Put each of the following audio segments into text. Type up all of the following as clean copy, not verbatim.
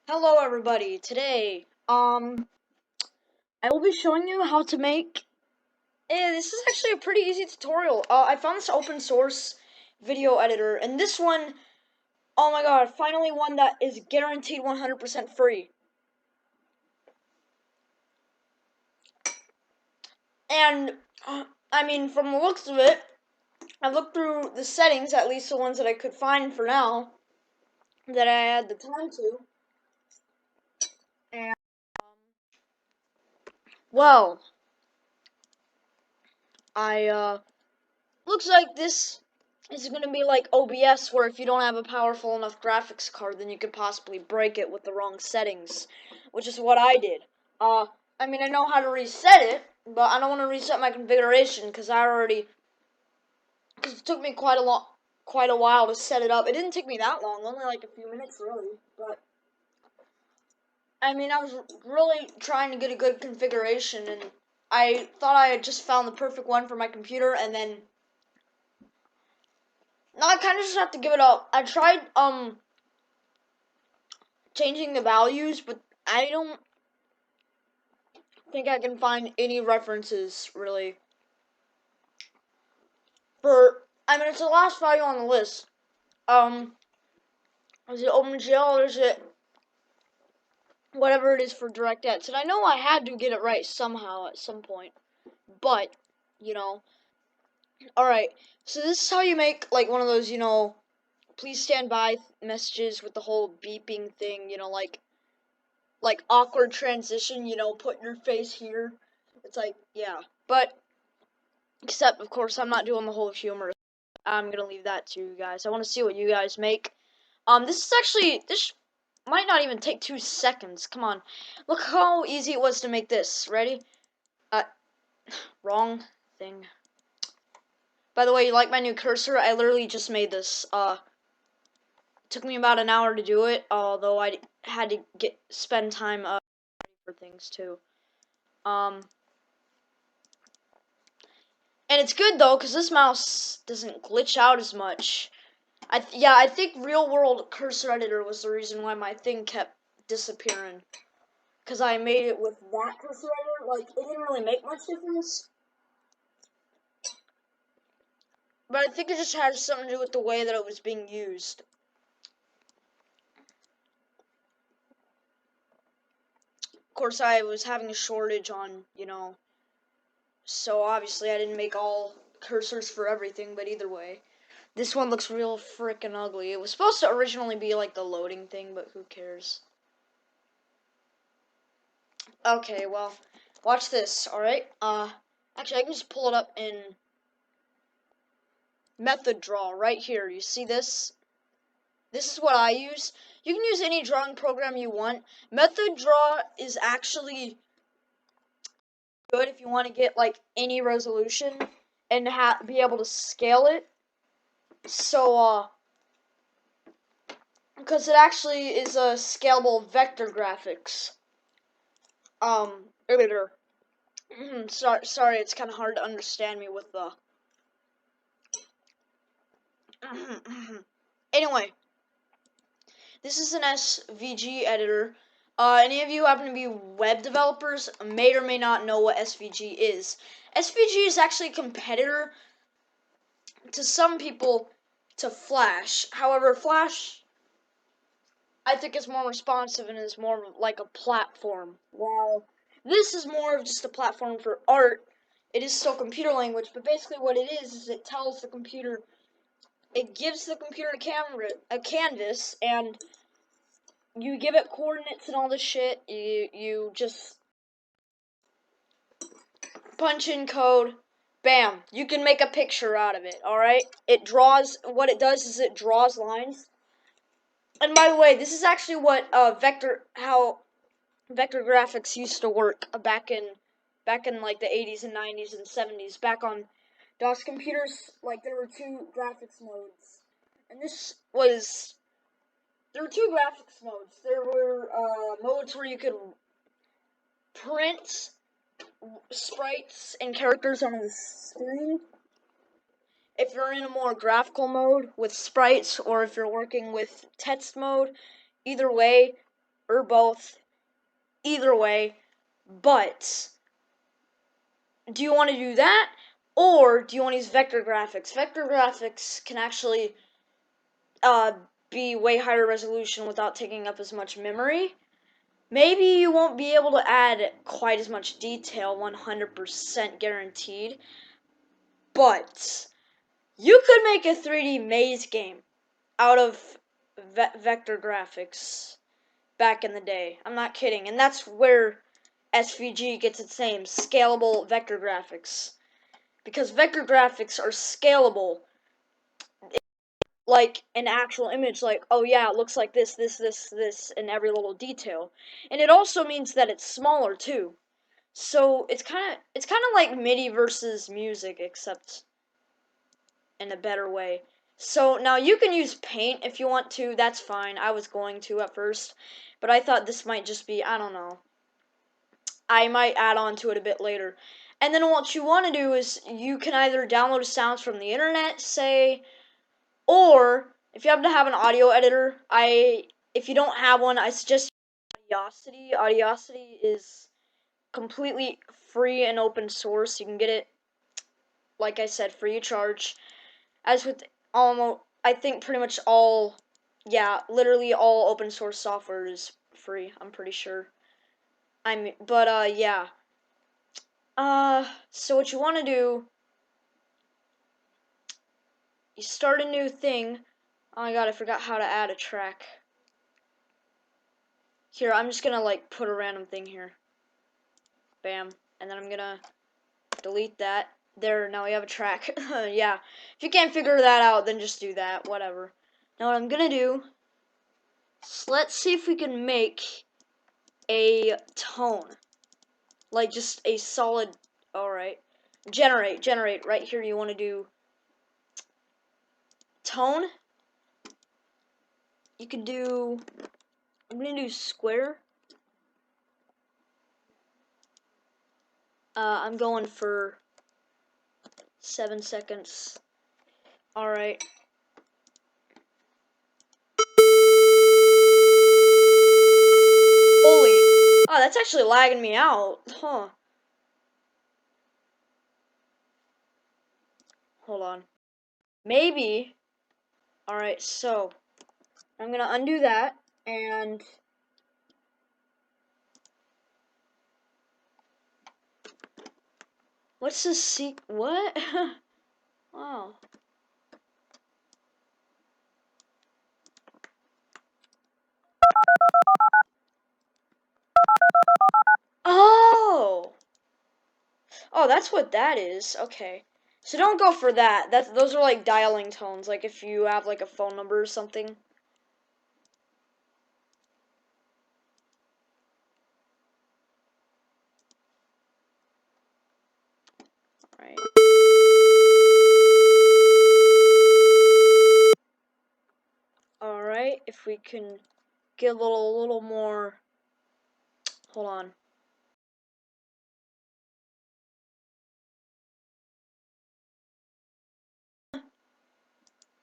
Hello everybody. Today, I will be showing you how to make this is actually a pretty easy tutorial. I found this open source video editor, and this one, oh my god, finally one that is guaranteed 100% free. And I mean, from the looks of it, I've looked through the settings, at least the ones that I could find for now, that I had the time to. And well, I looks like this is going to be like OBS, where if you don't have a powerful enough graphics card, then you could possibly break it with the wrong settings, which is what I did. I mean, I know how to reset it, but I don't want to reset my configuration because because it took me quite a while to set it up. It didn't take me that long, only like a few minutes really, but I mean, I was really trying to get a good configuration, and I thought I had just found the perfect one for my computer, and then no, I kind of just have to give it up. I tried changing the values, but I don't think I can find any references really for. I mean, it's the last value on the list. Is it OpenGL or is it whatever it is for DirectX? And I know I had to get it right somehow at some point, but you know. All right, so this is how you make like one of those, please stand by messages with the whole beeping thing. Like awkward transition, put your face here. It's like, yeah. But, except, of course, I'm not doing the whole humor. I'm gonna leave that to you guys. I want to see what you guys make. This might not even take 2 seconds. Come on. Look how easy it was to make this. Ready? Uh, wrong thing. By the way, you like my new cursor? I literally just made this. It took me about an hour to do it, although I had to spend time, for things, too. And it's good though, because this mouse doesn't glitch out as much. I think Real World Cursor Editor was the reason why my thing kept disappearing. Because I made it with that cursor editor, like, it didn't really make much difference. But I think it just had something to do with the way that it was being used. Of course, I was having a shortage on, so obviously I didn't make all cursors for everything, but either way. This one looks real frickin' ugly. It was supposed to originally be like the loading thing, but who cares? Okay, well, watch this, alright? Actually, I can just pull it up in Method Draw right here. You see this? This is what I use. You can use any drawing program you want. Method Draw is actually good if you want to get, like, any resolution and be able to scale it. So, because it actually is a scalable vector graphics editor. Sorry, it's kind of hard to understand me with the. Anyway, this is an SVG editor. Any of you happen to be web developers may or may not know what SVG is. SVG is actually a competitor to some people to Flash. However, Flash, I think, is more responsive and is more like a platform. While this is more of just a platform for art, it is still computer language, but basically what it is it tells the computer, it gives the computer a canvas, and you give it coordinates and all this shit. You just punch in code, bam, you can make a picture out of it. All right, it draws. What it does is it draws lines. And by the way, this is actually what how vector graphics used to work back in like the 80s and 90s and 70s. Back on DOS computers, like, there were two graphics modes, and there were two graphics modes. There were modes where you could print sprites and characters on the screen. If you're in a more graphical mode with sprites, or if you're working with text mode, either way, or both, either way. But do you want to do that, or do you want to use vector graphics? Vector graphics can actually uh, be way higher resolution without taking up as much memory. Maybe you won't be able to add quite as much detail, 100% guaranteed, but you could make a 3D maze game out of vector graphics back in the day. I'm not kidding, and that's where SVG gets its name, scalable vector graphics. Because vector graphics are scalable, like an actual image, like, oh yeah, it looks like this, in every little detail. And it also means that it's smaller too. So it's kinda like MIDI versus music, except in a better way. So now you can use Paint if you want to, that's fine. I was going to at first, but I thought this might just be, I don't know. I might add on to it a bit later. And then what you want to do is you can either download sounds from the internet, say, or if you happen to have an audio editor, if you don't have one, I suggest Audacity. Audacity is completely free and open source. You can get it, like I said, free of charge. As with almost, I think pretty much all, yeah, literally all open source software is free. I'm pretty sure. Yeah. So what you want to do, you start a new thing. Oh my god, I forgot how to add a track. Here, I'm just gonna like put a random thing here. Bam. And then I'm gonna delete that. There, now we have a track. Yeah. If you can't figure that out, then just do that. Whatever. Now what I'm gonna do is let's see if we can make a tone. Like just a solid, alright. Generate. Right here you want to do tone. You can do, I'm gonna do square. I'm going for 7 seconds. Alright. Holy. Oh, that's actually lagging me out. Huh. Hold on. Maybe. Alright, so I'm gonna undo that and what's this what? Wow. Oh! Oh, that's what that is. Okay. So don't go for that. Those are like dialing tones, like if you have like a phone number or something. Right. Alright, if we can get a little more. Hold on.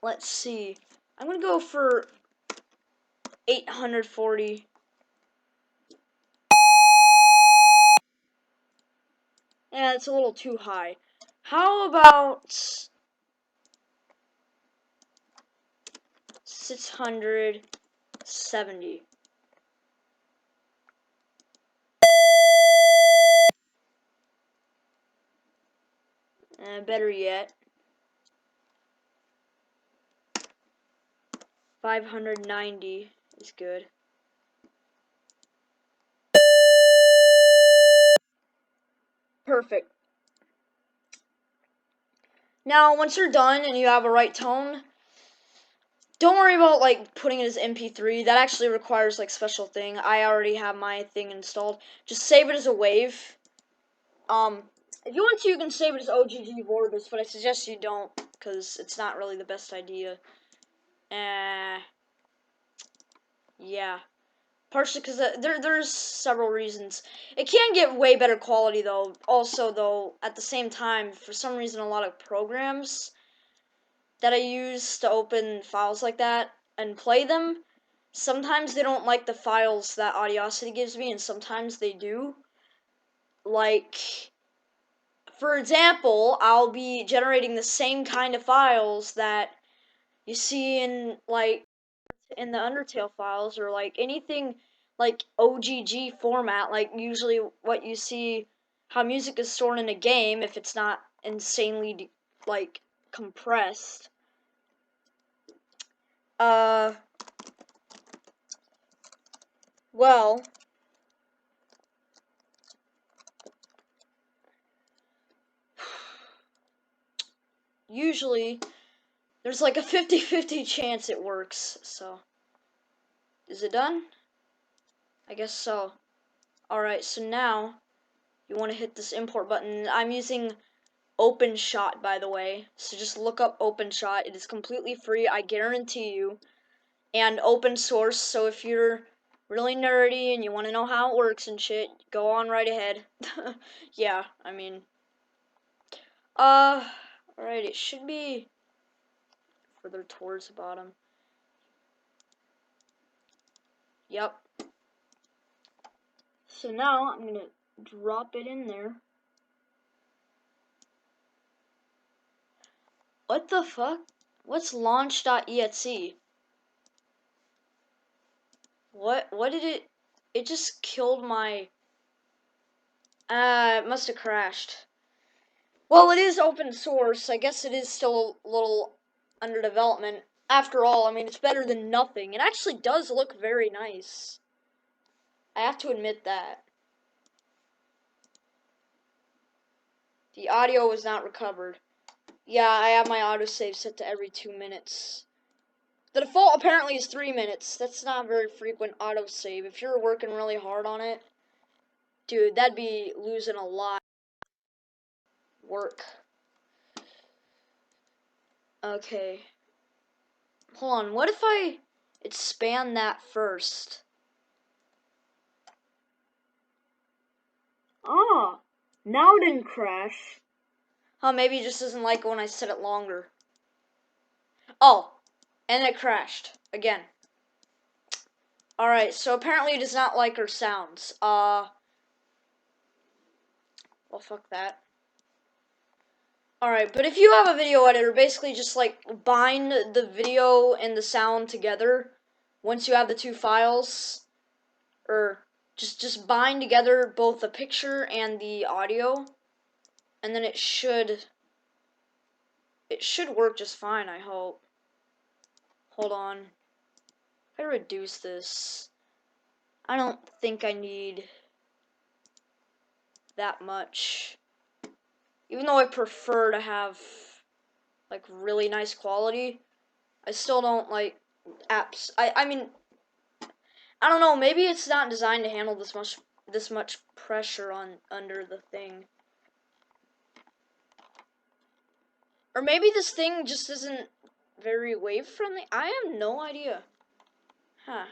Let's see. I'm gonna go for 840. Yeah, it's a little too high. How about 670? Better yet, 590 is good. Perfect. Now, once you're done and you have a right tone, don't worry about like putting it as MP3. That actually requires like special thing. I already have my thing installed. Just save it as a wave. If you want to, you can save it as OGG Vorbis, but I suggest you don't because it's not really the best idea. Yeah. Partially because there's several reasons. It can get way better quality though. Also though, at the same time, for some reason, a lot of programs that I use to open files like that and play them, sometimes they don't like the files that Audacity gives me, and sometimes they do. Like, for example, I'll be generating the same kind of files that you see in, like, in the Undertale files, or like anything like OGG format, like usually what you see, how music is stored in a game if it's not insanely like compressed. Well, usually there's like a 50-50 chance it works. So, is it done? I guess so. Alright, so now you want to hit this import button. I'm using OpenShot, by the way, so just look up OpenShot. It is completely free, I guarantee you, and open source, so if you're really nerdy and you want to know how it works and shit, go on right ahead. Yeah, I mean, alright, it should be further towards the bottom. Yep. So now I'm gonna drop it in there. What the fuck? What's launch.exe? What did it just killed my, it must have crashed. Well, it is open source. I guess it is still a little under development. After all, I mean, it's better than nothing. It actually does look very nice. I have to admit that. The audio was not recovered. Yeah, I have my autosave set to every 2 minutes. The default apparently is 3 minutes. That's not a very frequent autosave. If you're working really hard on it, dude, that'd be losing a lot of work. Okay. Hold on, what if I expand that first? Ah, now it didn't crash. Oh, maybe it just doesn't like it when I set it longer. Oh, and it crashed again. Alright, so apparently it does not like our sounds. Well, fuck that. Alright, but if you have a video editor, basically just like bind the video and the sound together once you have the two files, or just bind together both the picture and the audio, and then it should work just fine, I hope. Hold on. If I reduce this, I don't think I need that much. Even though I prefer to have like really nice quality, I still don't like apps. I mean, I don't know, maybe it's not designed to handle this much pressure on under the thing. Or maybe this thing just isn't very wave friendly. I have no idea. Huh.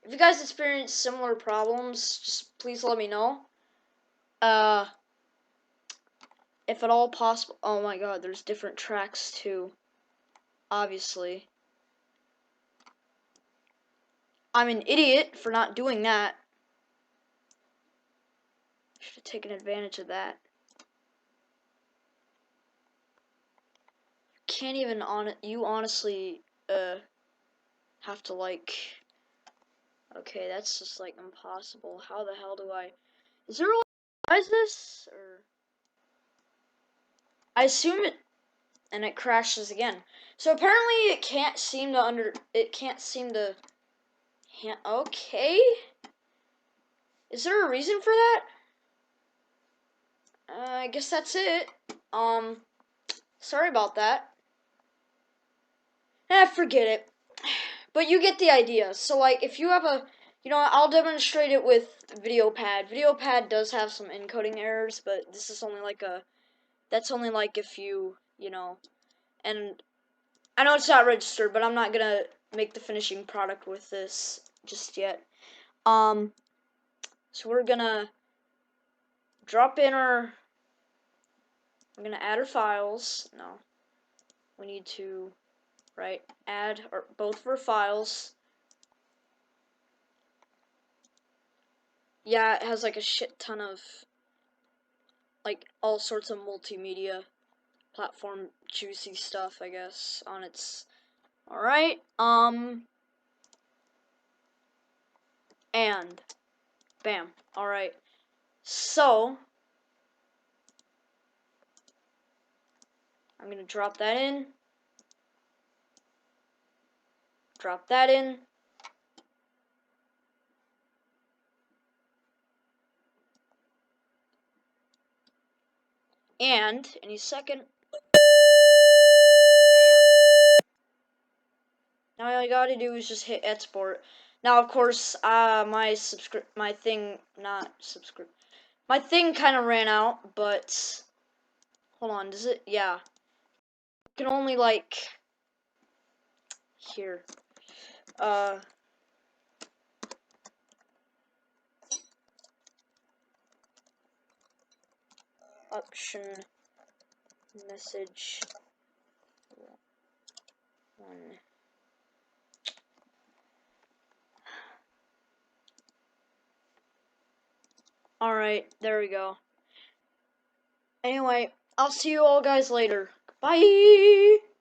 If you guys experience similar problems, just please let me know. If at all possible. Oh my god, there's different tracks too. Obviously. I'm an idiot for not doing that. Should have taken advantage of that. Can't even you honestly have to like, okay, that's just like impossible. How the hell do I, is there a why is this, or I assume it, and it crashes again. So apparently it can't seem to okay, is there a reason for that? I guess that's it. Sorry about that. Forget it. But you get the idea. So, like, if you have a, I'll demonstrate it with VideoPad. VideoPad does have some encoding errors, but this is only like that's only like if and I know it's not registered, but I'm not gonna make the finishing product with this just yet. So we're gonna drop in we're gonna add our files. No, we need to, right, add both of our files. Yeah, it has like a shit ton of like all sorts of multimedia platform juicy stuff, I guess, on its. Alright, and bam. Alright. So I'm gonna drop that in. Drop that in. And any second. Now all you gotta do is just hit export. Now, of course, my thing kind of ran out, but hold on, does it? Yeah, you can only like here. Option message one. Alright, there we go. Anyway, I'll see you all guys later. Bye!